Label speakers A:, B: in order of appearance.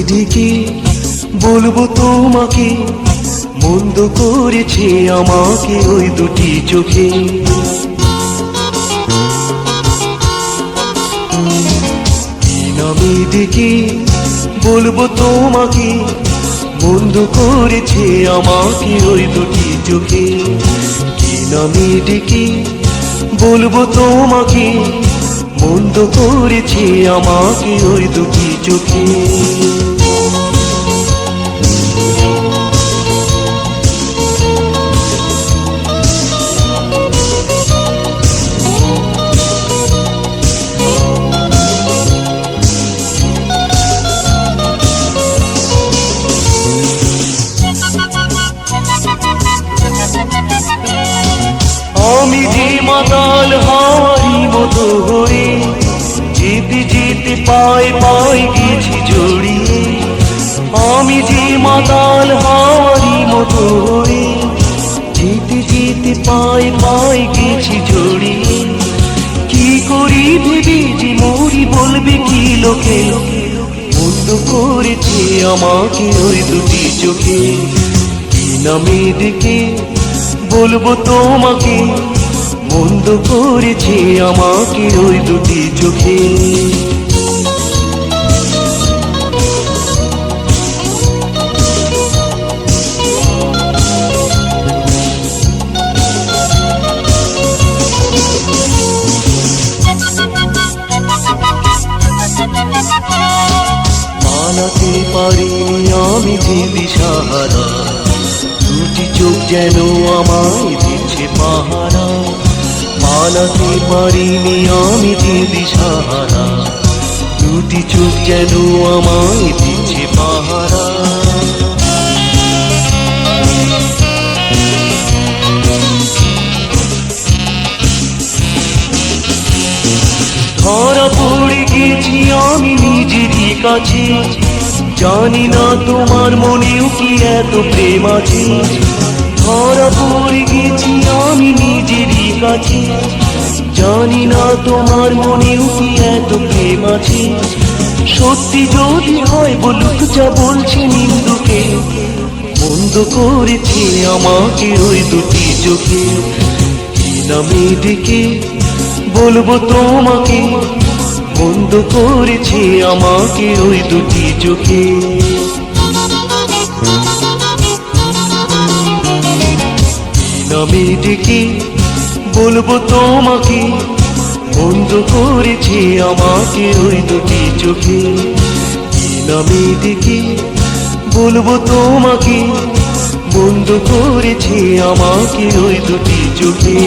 A: ডেকে বলবো তোমাকে, মন্দ করেছে আমাকে ওই দুটি চোখে। কি নামে ডেকে বলবো তোমাকে, মন্দ করেছে আমাকে ওই দুটি চোখে। কি নামে ডেকে বলবো তোমাকে, মন্দ করেছে আমাকে ওই দুটি চোখে। আমি যে মাতাল হাওয়ারি মতো হয়ে যেতে যেতে পায়ে পায়ে গেছি জড়িয়ে। আমি যে মাতাল হাওয়ারি মতো হয়ে যেতে যেতে পায়ে পায়ে গেছি জড়িয়ে। কি করি ভেবে যে মরি, বলবে কি লোকে, বন্ধ করেছে আমাকে ওই দুটি চোখে। কি নামে ডেকে বলবো তোমাকে, মন্দ করেছে আমাকে ওই দুটি চোখে। মানাতে পারিনি আমি যে দিশাহারা, দুটি চোখ যেন আমায় দিচ্ছে পাহারা। মানাতে পারিনি আমি যে দিশাহারা, দুটি চোখ যেন আমায় দিচ্ছে পাহারা। ধরা পড়ে গেছি আমি নিজেরই কাছে, জানি না তোমার মনেও কি এত প্রেম আছে। ধরা পড়ে গেছি আমি নিজেরই কাছে, জানি না তোমার মনেও কি এত প্রেম আছে। সত্যি যদি হয় বলুক যা বলছে নিন্দুকে, বন্ধ করেছে আমাকে ওই দুটি চোখে। কি নামে ডেকে বলবো তোমাকে, বন্ধ করেছে আমাকে ওই দুটি চোখে। কি নামে ডেকে বলবো তোমাকে, বন্ধ করেছে আমাকে ওই দুটি চোখে। কি নামে ডেকে বলবো তোমাকে, বন্ধ করেছে আমাকে ওই দুটি চোখে।